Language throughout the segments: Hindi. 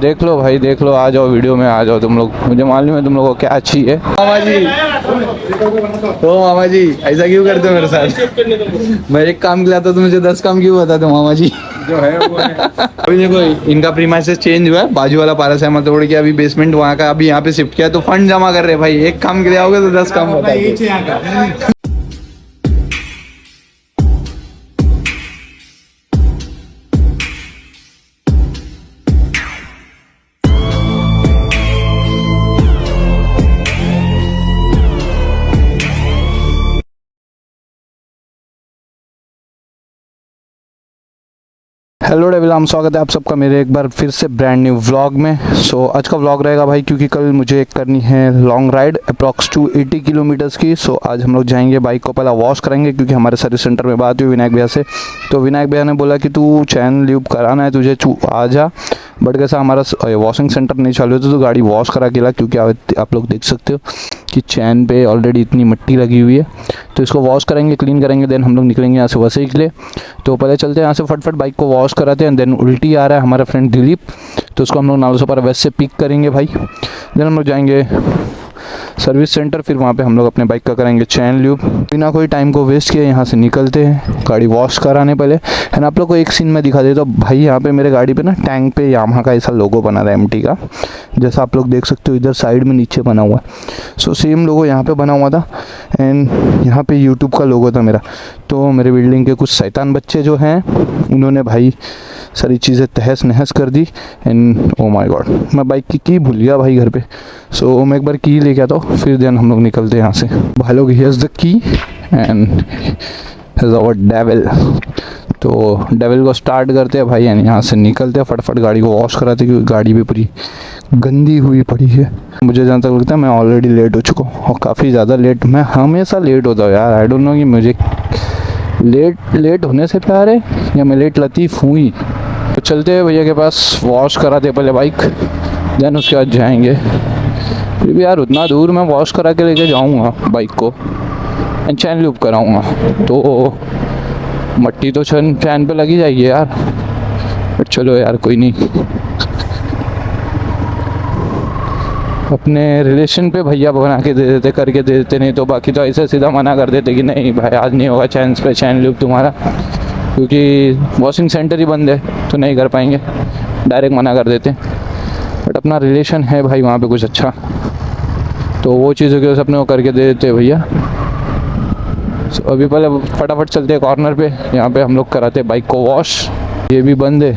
देख लो भाई, देख लो, आ जाओ वीडियो में, आ जाओ तुम लोग। मुझे मालूम है तुम लोगों को क्या अच्छी है। मामा जी, ओ मामा जी, ऐसा क्यों करते हो मेरे साथ? मैं एक काम खिलाता तो मुझे 10 काम क्यों बताते हो मामा जी? जो है वो है। अभी देखो इनका प्रीमाइसेस चेंज हुआ है, बाजू वाला पारस है तोड़ के अभी बेसमेंट वहाँ का अभी यहाँ पे शिफ्ट किया, तो फंड जमा कर रहे हैं भाई। एक काम के लिए आओगे तो 10 काम बताओगे। हेलो डेविलाम, स्वागत है आप सबका मेरे एक बार फिर से ब्रांड न्यू व्लॉग में। सो आज का व्लॉग रहेगा भाई, क्योंकि कल मुझे एक करनी है लॉन्ग राइड अप्रॉक्स 280 किलोमीटर्स की। सो आज हम लोग जाएंगे, बाइक को पहला वॉश करेंगे, क्योंकि हमारे सर्विस सेंटर में बात हुई विनायक भैया से। तो विनायक भैया ने बोला कि तू चैन ल्यूब कराना है तुझे, आ जा। बट कैसा हमारा वॉशिंग सेंटर नहीं चालू है तो गाड़ी वॉश करा के ला, क्योंकि आप लोग देख सकते हो कि चैन पे ऑलरेडी इतनी मिट्टी लगी हुई है। तो इसको वॉश करेंगे, क्लीन करेंगे, देन हम लोग निकलेंगे यहाँ से वसई के लिए। तो पहले चलते हैं यहाँ से फटफट बाइक को वॉश कराते हैं। देन उल्टी आ रहा है हमारा फ्रेंड दिलीप, तो उसको हम लोग नालसोपारा वेस्ट से पिक करेंगे भाई। देन हम लोग जाएंगे सर्विस सेंटर, फिर वहाँ पे हम लोग अपने बाइक का करेंगे चैन ल्यूब। बिना कोई टाइम को वेस्ट किए यहाँ से निकलते हैं गाड़ी वॉश कराने पहले। एंड आप लोग को एक सीन में दिखा देता हूँ भाई, यहाँ पे मेरे गाड़ी पे ना टैंक पे यामाहा का ऐसा लोगो बना रहा है एमटी का, जैसा आप लोग देख सकते हो इधर साइड में नीचे बना हुआ है। सो सेम लोगो यहाँ पे बना हुआ था, एंड यहाँ पे यूट्यूब का लोगो था मेरा। तो मेरे बिल्डिंग के कुछ शैतान बच्चे जो हैं उन्होंने भाई सारी चीज़ें तहस नहस कर दी। एंड ओ माय गॉड, मैं बाइक की भूल गया भाई घर पे। सो मैं एक बार की लेके आता हूँ, फिर देन हम लोग निकलते हैं यहाँ से। भाई लोग, here's the key and here's our devil. तो डेविल को स्टार्ट करते हैं भाई, यानी यहाँ से निकलते हैं फटाफट, गाड़ी को वॉश कराते हैं, क्योंकि गाड़ी भी पूरी गंदी हुई पड़ी है। मुझे जहाँ तक लगता है मैं ऑलरेडी लेट हो चुका हूँ, और काफ़ी ज़्यादा लेट। मैं हमेशा लेट होता हूँ यार, आई डोंट नो कि मुझे लेट होने से प्यार है या मैं लेट लतीफ़ हूँ ही। तो चलते हैं भैया के पास, वॉश कराते पहले बाइक, देन उसके बाद जाएंगे। फिर भी यार उतना दूर मैं वॉश करा के लेके जाऊँगा बाइक को, एंड चैन लूप कराऊँगा, तो मट्टी तो चैन पे लगी जाएगी यार। बट चलो यार कोई नहीं, अपने रिलेशन पे भैया बना के दे देते, करके दे देते, नहीं तो बाकी तो ऐसे सीधा मना कर देते कि नहीं भाई आज नहीं होगा चैन लूप तुम्हारा, क्योंकि वॉशिंग सेंटर ही बंद है तो नहीं कर पाएंगे, डायरेक्ट मना कर देते। बट अपना रिलेशन है भाई वहाँ पे कुछ अच्छा, तो वो चीज़ों के अपने को करके दे देते भैया। So, अभी पहले फटाफट चलते हैं कॉर्नर पे, यहाँ पे हम लोग कराते हैं बाइक को वॉश। ये भी बंद है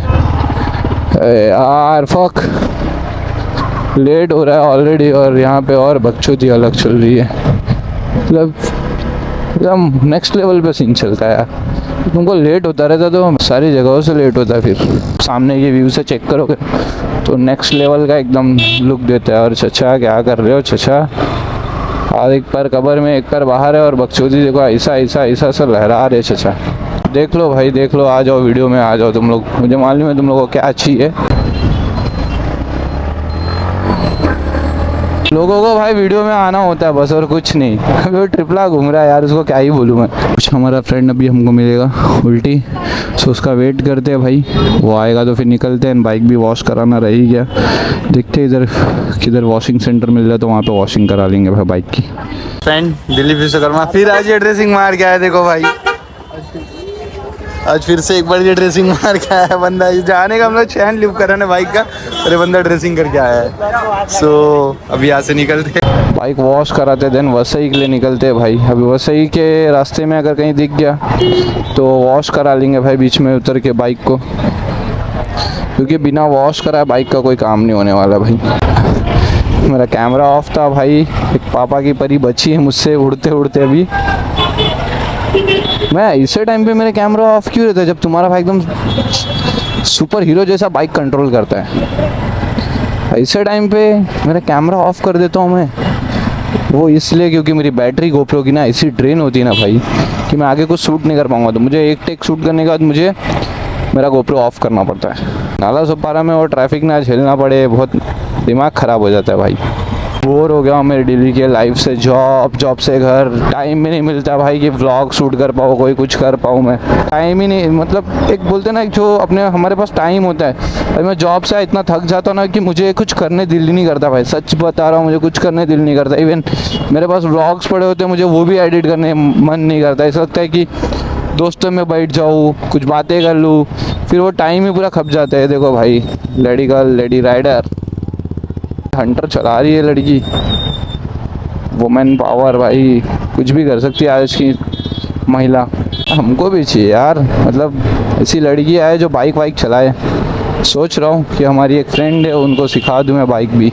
यार, फक, लेट हो रहा है ऑलरेडी, और यहाँ पे और बकचोदी अलग चल रही है। मतलब एकदम नेक्स्ट लेवल पे सीन चलता है यार। तुमको लेट होता रहता तो सारी जगहों से लेट होता है, फिर सामने ये व्यू से चेक करोगे तो नेक्स्ट लेवल का एकदम लुक देता है। और चचा क्या कर रहे हो चचा? और एक पैर कबर में एक पैर बाहर है, और बकचोदी देखो ऐसा ऐसा ऐसा सा लहरा रहे चचा। देख लो भाई, देख लो, आ जाओ वीडियो में, आ जाओ तुम लोग। मुझे मालूम है तुम लोगों को क्या अच्छी है। लोगों को भाई वीडियो में आना होता है बस, और कुछ नहीं। अभी वो ट्रिपला घूम रहा है यार, उसको क्या ही बोलूँ मैं। कुछ हमारा फ्रेंड अभी हमको मिलेगा उल्टी, सो उसका वेट करते हैं भाई, वो आएगा तो फिर निकलते हैं। बाइक भी वॉश कराना रह ही गया, देखते हैं इधर किधर वॉशिंग सेंटर मिल जाए तो वहाँ पे वॉशिंग करा लेंगे भाई बाइक की। फ्रेंड दिलीप विश्वकर्मा फिर आज ये ड्रेसिंग मार के आया, देखो भाई आज फिर से एक बार ये ड्रेसिंग मार के आया बंदा। जाने का हम लोग चैन लूप कराने बाइक का, अरे बंदा ड्रेसिंग करके आया है। सो अभी यहाँ से निकलते हैं, बाइक वॉश कराते, देन वसई के लिए निकलते हैं भाई। अभी वसई के रास्ते में अगर कहीं दिख गया तो वॉश करा लेंगे भाई, बीच में उतर के बाइक को, क्योंकि बिना वॉश कराए बाइक का कोई काम नहीं होने वाला भाई। मेरा कैमरा ऑफ था भाई, एक पापा की परी बची है मुझसे उड़ते उड़ते। अभी मैं ऐसे टाइम पे मेरे कैमरा ऑफ क्यों रहता है जब तुम्हारा भाई एकदम सुपर हीरो जैसा बाइक कंट्रोल करता है? ऐसे टाइम पे मेरा कैमरा ऑफ कर देता हूँ मैं, वो इसलिए क्योंकि मेरी बैटरी गोप्रो की ना ऐसी ड्रेन होती है ना भाई कि मैं आगे कुछ शूट नहीं कर पाऊँगा। तो मुझे एक टेक शूट करने के बाद मुझे मेरा गोप्रो ऑफ करना पड़ता है। नालासोपारा में और ट्रैफिक ना झेलना पड़े, बहुत दिमाग ख़राब हो जाता है भाई। बोर हो गया हूँ मेरी डेली के लाइफ से, जॉब से घर, टाइम भी नहीं मिलता भाई कि व्लॉग शूट कर पाऊँ, कोई कुछ कर पाऊँ। मैं टाइम ही नहीं, मतलब एक बोलते ना, एक जो अपने हमारे पास टाइम होता है, अभी मैं जॉब से इतना थक जाता हूँ ना कि मुझे कुछ करने दिल ही नहीं करता भाई, सच बता रहा हूँ, मुझे कुछ करने दिल नहीं करता। इवन मेरे पास व्लॉग्स पड़े होते हैं, मुझे वो भी एडिट करने मन नहीं करता। ऐसा लगता है कि दोस्तों में बैठ जाऊँ, कुछ बातें कर लूँ, फिर वो टाइम ही पूरा खप जाता है। देखो भाई, lady girl, lady rider, Hunter चला रही है लड़की, वुमेन पावर भाई, कुछ भी कर सकती है आज की महिला। हमको भी चाहिए यार, मतलब ऐसी लड़की आए जो बाइक वाइक चलाए। सोच रहा हूँ कि हमारी एक फ्रेंड है, उनको सिखा दूँ मैं बाइक भी,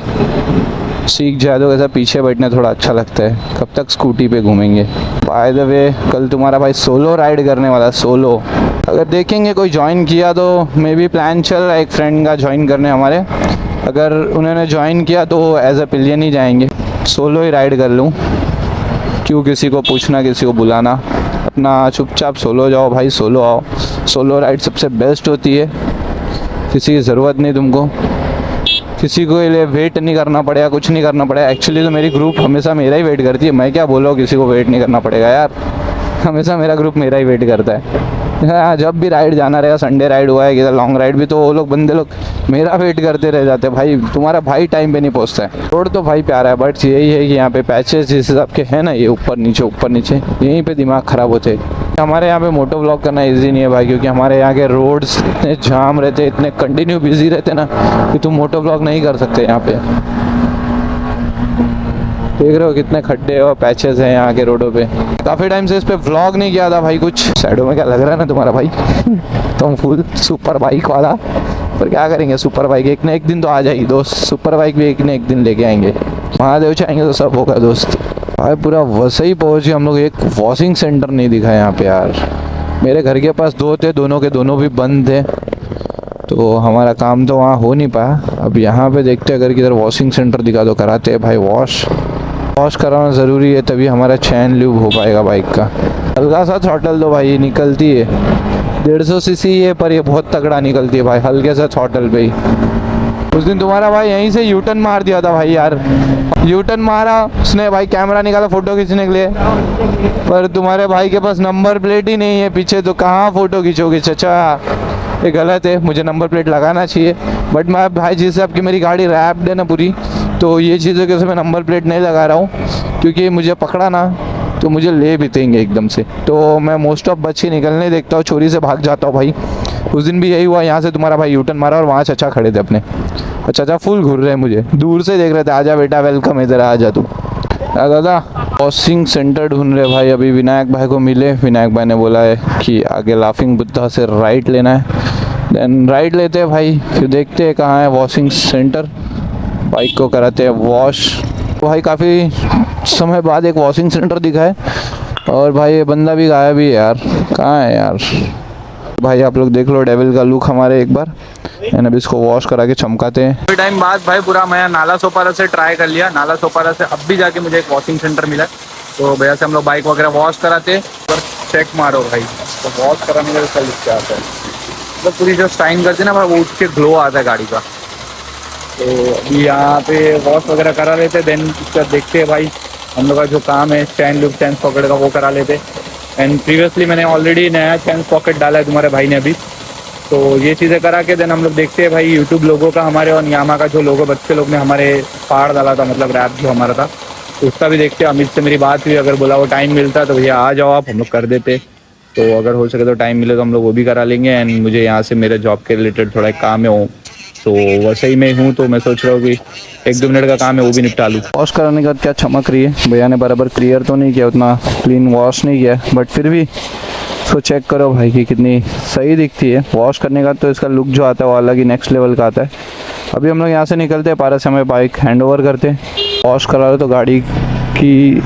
सीख जाए तो कैसा पीछे बैठना थोड़ा अच्छा लगता है। कब तक स्कूटी पे घूमेंगे। बाय द वे, कल तुम्हारा भाई सोलो राइड करने वाला, सोलो। अगर देखेंगे कोई ज्वाइन किया तो मे बी प्लान चल रहा है एक फ्रेंड का ज्वाइन करने हमारे। अगर उन्होंने ज्वाइन किया तो एज अ पिलियन ही जाएंगे, सोलो ही राइड कर लूँ। क्यों किसी को पूछना, किसी को बुलाना, अपना चुपचाप सोलो जाओ भाई, सोलो आओ। सोलो राइड सबसे बेस्ट होती है, किसी की ज़रूरत नहीं तुमको, किसी को लिए वेट नहीं करना पड़ेगा, कुछ नहीं करना पड़ेगा। एक्चुअली तो मेरी ग्रुप हमेशा मेरा ही वेट करती है, मैं क्या बोलो, किसी को वेट नहीं करना पड़ेगा यार, हमेशा मेरा ग्रुप मेरा ही वेट करता है। हाँ, जब भी राइड जाना रहेगा, संडे राइड हुआ है किधर लॉन्ग राइड भी, तो वो लोग बंदे लोग मेरा वेट करते रह जाते हैं भाई। तुम्हारा भाई टाइम पे नहीं पहुंचता है। रोड तो भाई प्यारा है, बट यही है कि यहाँ पे पैचेस जिस हिसाब के हैं ना, ये ऊपर नीचे यहीं पे दिमाग ख़राब होते हैं। हमारे यहाँ पे मोटो व्लॉग करना इजी नहीं है भाई, क्योंकि हमारे यहाँ के रोड्स इतने जाम रहते, इतने कंटिन्यू बिजी रहते ना कि तुम मोटो व्लॉग नहीं कर सकते यहाँ पे। देख रहे हो कितने खड्डे और पैचेस हैं यहाँ के रोडों पे। काफ़ी टाइम से इस पे व्लॉग नहीं किया था भाई। कुछ साइडों में क्या लग रहा है ना तुम्हारा भाई तुम फुल सुपर बाइक वाला, पर क्या करेंगे, सुपर बाइक एक ना एक दिन तो आ जाएगी दोस्त, सुपर बाइक भी एक ना एक दिन लेके आएंगे। महादेव चाहेंगे तो सब होगा दोस्त। भाई पूरा वसई पहुँच गए हम लोग, एक वॉशिंग सेंटर नहीं दिखा यहाँ पे यार। मेरे घर के पास दो थे, दोनों के दोनों भी बंद थे, तो हमारा काम तो वहाँ हो नहीं पाया। अब यहाँ पे देखते अगर किधर वॉशिंग सेंटर दिखा दो, कराते हैं भाई वॉश कराना ज़रूरी है, तभी हमारा चैन ल्यूब हो पाएगा बाइक का। हल्का सा थ्रॉटल दो भाई, निकलती है 150 सीसी है, पर ये बहुत तगड़ा निकलती है भाई, हल्के से थ्रॉटल पे ही। उस दिन तुम्हारा भाई यहीं से यूटर्न मार दिया था भाई यार, यूटर्न मारा उसने भाई, कैमरा निकाला फ़ोटो खींचने के लिए, पर तुम्हारे भाई के पास नंबर प्लेट ही नहीं है पीछे, तो कहाँ फ़ोटो खींचोगे चाचा, ये गलत है। मुझे नंबर प्लेट लगाना चाहिए, बट मैं भाई जिस हिसाब की मेरी गाड़ी रैप्ड है ना पूरी, तो ये चीज़ों के मैं नंबर प्लेट नहीं लगा रहा हूँ, क्योंकि मुझे पकड़ा ना तो मुझे ले भी देंगे एकदम से, तो मैं मोस्ट ऑफ बच्चे निकलने देखता हूँ, चोरी से भाग जाता हूँ भाई। उस दिन भी यही हुआ, यहाँ से तुम्हारा भाई यूटर्न मारा और वहाँ चाचा खड़े थे अपने, चाचा फुल घूर रहे हैं, मुझे दूर से देख रहे थे, आजा बेटा वेलकम, इधर आ जा तू। दादा वॉशिंग सेंटर ढूंढ रहे भाई, अभी विनायक भाई को मिले, विनायक भाई ने बोला है कि आगे लाफिंग बुद्धा से राइट लेना है, देन राइट लेते हैं भाई, फिर देखते हैं कहाँ है वॉशिंग सेंटर, बाइक को कराते हैं वॉश। भाई काफ़ी समय बाद एक वॉशिंग सेंटर दिखा है, और भाई ये बंदा भी गायब भी है यार, कहाँ है यार भाई। आप लोग देख लो डेविल का लुक हमारे एक बार, एंड अब इसको वॉश करा के चमकाते हैं। काफी टाइम बाद भाई पूरा मैं नाला सोपारा से ट्राई कर लिया, नाला सोपारा से अब भी जाके मुझे एक वॉशिंग सेंटर मिला, तो भैया से हम लोग बाइक वगैरह वॉश कराते हैं। पर चेक मारो भाई, तो वॉश कराने का कल क्या आता है, मतलब पूरी जो शाइन करती है ना भाई, वो उठ के ग्लो आता है गाड़ी का। तो अभी यहाँ पे वॉश वगैरह करा लेते हैं, देन उसका देखते हैं भाई हम लोग का जो काम है चैन लूप चैन पॉकेट का, वो करा लेते। एंड प्रीवियसली मैंने ऑलरेडी नया चैन पॉकेट डाला है तुम्हारे भाई ने अभी, तो ये चीज़ें करा के देन हम लोग देखते हैं भाई यूट्यूब लोगों का हमारे, और यामा का जो लोगो बच्चे लोग ने हमारे फाड़ डाला था, मतलब रैप जो हमारा था, तो उसका भी देखते हैं। अमित से मेरी बात हुई, अगर बोला वो टाइम मिलता तो भैया आ जाओ आप, हम लोग कर देते, तो अगर हो सके तो टाइम मिले तो हम लोग वो भी करा लेंगे। एंड मुझे यहाँ से मेरे जॉब के रिलेटेड थोड़ा काम है, तो वैसे ही मैं हूँ, तो मैं सोच रहा हूँ कि 1-2 मिनट का काम है वो भी निपटा लूँ। वॉश कराने के बाद क्या चमक रही है, भैया ने बराबर क्लियर तो नहीं किया, उतना क्लीन वॉश नहीं किया, बट फिर भी इसको चेक करो भाई कि कितनी सही दिखती है। वॉश करने का तो इसका लुक जो आता है वो अलग ही नेक्स्ट लेवल का आता है। अभी हम लोग यहाँ से निकलते हैं, पारस से हमें बाइक हैंड ओवर करते हैं। वॉश करा लो तो गाड़ी की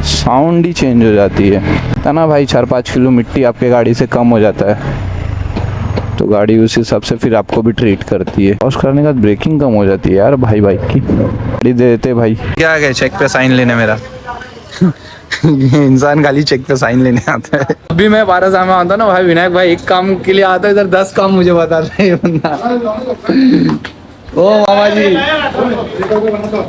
साउंड ही चेंज हो जाती है ना भाई, 4-5 किलो मिट्टी आपके गाड़ी से कम हो जाता है, तो गाड़ी उस हिसाब से फिर आपको भी ट्रीट करती है। वॉश करने के बाद ब्रेकिंग कम हो जाती है यार भाई, बाइक की गाड़ी दे देते भाई। क्या आ गया चेक पे साइन लेने मेरा इंसान खाली चेक पे साइन लेने आता है। अभी मैं 12 साल में आता ना भाई, विनायक भाई एक काम के लिए आता है, इधर 10 काम मुझे बताता है ये बंदा। ओ मामा जी,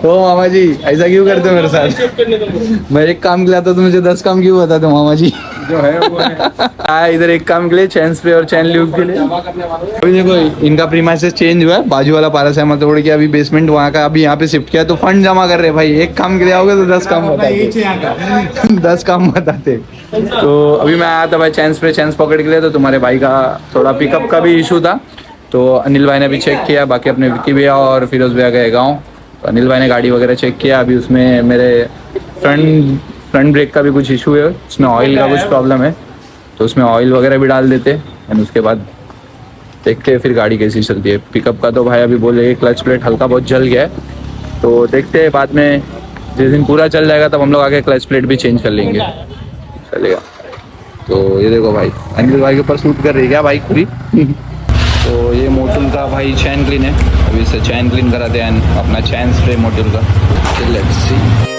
ओ मामा जी, ऐसा क्यों करते हो मेरे साथ? मैं एक काम के लिए आता तो मुझे 10 काम क्यों बताते मामा जी? जो है वो है। इधर एक काम के लिए चैन स्प्रे और चैन ल्यूब के लिए। अभी देखो इनका प्रीमाइसेस चेंज हुआ है, बाजू वाला पारस अहमद तोड़ के अभी बेसमेंट वहाँ का अभी यहाँ पे शिफ्ट किया, तो फंड जमा कर रहे भाई। एक काम के लिए आओगे तो 10 काम बताते, 10 काम बताते। तो अभी मैं आया था भाई चैन स्प्रे चैन पॉकेट के लिए, तो तुम्हारे भाई का थोड़ा पिकअप का भी इशू था, तो अनिल भाई ने भी चेक किया, बाकी अपने विक्की भैया और फिरोज भैया गए गाँव, तो अनिल भाई ने गाड़ी वगैरह चेक किया। अभी उसमें मेरे फ्रंट ब्रेक का भी कुछ इशू है, उसमें ऑयल का कुछ प्रॉब्लम है, तो उसमें ऑयल वगैरह भी डाल देते एंड उसके बाद देखते हैं फिर गाड़ी कैसी चलती है। पिकअप का तो भाई अभी बोले क्लच प्लेट हल्का बहुत जल गया है, तो देखते हैं बाद में जिस दिन पूरा चल जाएगा तब हम लोग आके क्लच प्लेट भी चेंज कर लेंगे, चलेगा। तो ये देखो भाई अनिल भाई के ऊपर शूट कर रही है क्या बाइक पूरी। तो ये मोटुल का भाई चैन क्लीन है, अभी इससे चैन क्लीन कराते हैं अपना चैन स्प्रे मोटुल का। Let's see.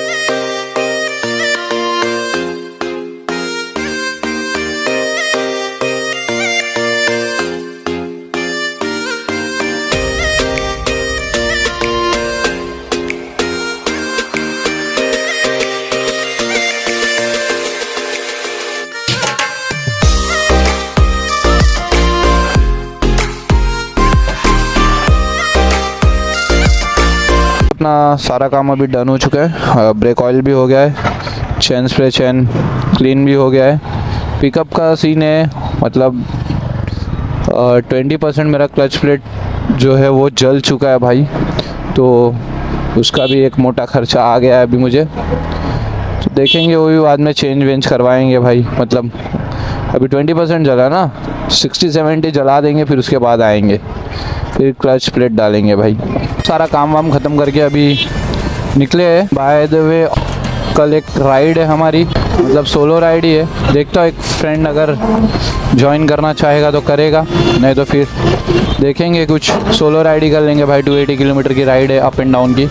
अपना सारा काम अभी डन हो चुका है, ब्रेक ऑयल भी हो गया है, चैन स्प्रे चैन क्लीन भी हो गया है। पिकअप का सीन है, मतलब 20% मेरा क्लच प्लेट जो है वो जल चुका है भाई, तो उसका भी एक मोटा खर्चा आ गया है अभी मुझे, तो देखेंगे वो भी बाद में चेंज वेंज करवाएंगे भाई। मतलब अभी 20% जला ना, 60-70 जला देंगे, फिर उसके बाद आएंगे, फिर क्लच प्लेट डालेंगे भाई। सारा काम वाम ख़त्म करके अभी निकले हैं। बाय द वे कल एक राइड है हमारी, मतलब सोलो राइड ही है, देखता हूँ एक फ्रेंड अगर ज्वाइन करना चाहेगा तो करेगा, नहीं तो फिर देखेंगे कुछ सोलो राइड ही कर लेंगे भाई। 280 किलोमीटर की राइड है अप एंड डाउन की।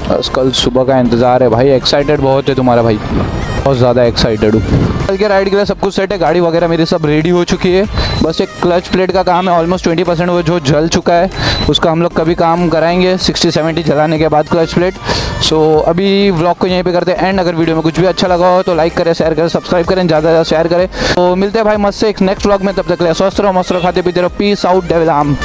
बस कल सुबह का इंतज़ार है भाई, एक्साइटेड बहुत है तुम्हारा भाई, बहुत ज़्यादा एक्साइटेड हूँ। कल के राइड के लिए सब कुछ सेट है, गाड़ी वगैरह मेरी सब रेडी हो चुकी है, बस एक क्लच प्लेट का काम है। ऑलमोस्ट 20% वो जो जल चुका है उसका हम लोग कभी काम कराएंगे 60-70 जलाने के बाद क्लच प्लेट। सो अभी व्लॉग को यहीं पे करते हैं एंड। अगर वीडियो में कुछ भी अच्छा लगा हो तो लाइक करें, शेयर करें, सब्सक्राइब करें, ज़्यादा से ज़्यादा शेयर करें। तो मिलते हैं भाई मस्त से एक नेक्स्ट व्लॉग में, तब तक के लिए स्वस्थ रहो, मस्त रहो, खाते पीते रहो। पीस आउट, डेविल आम।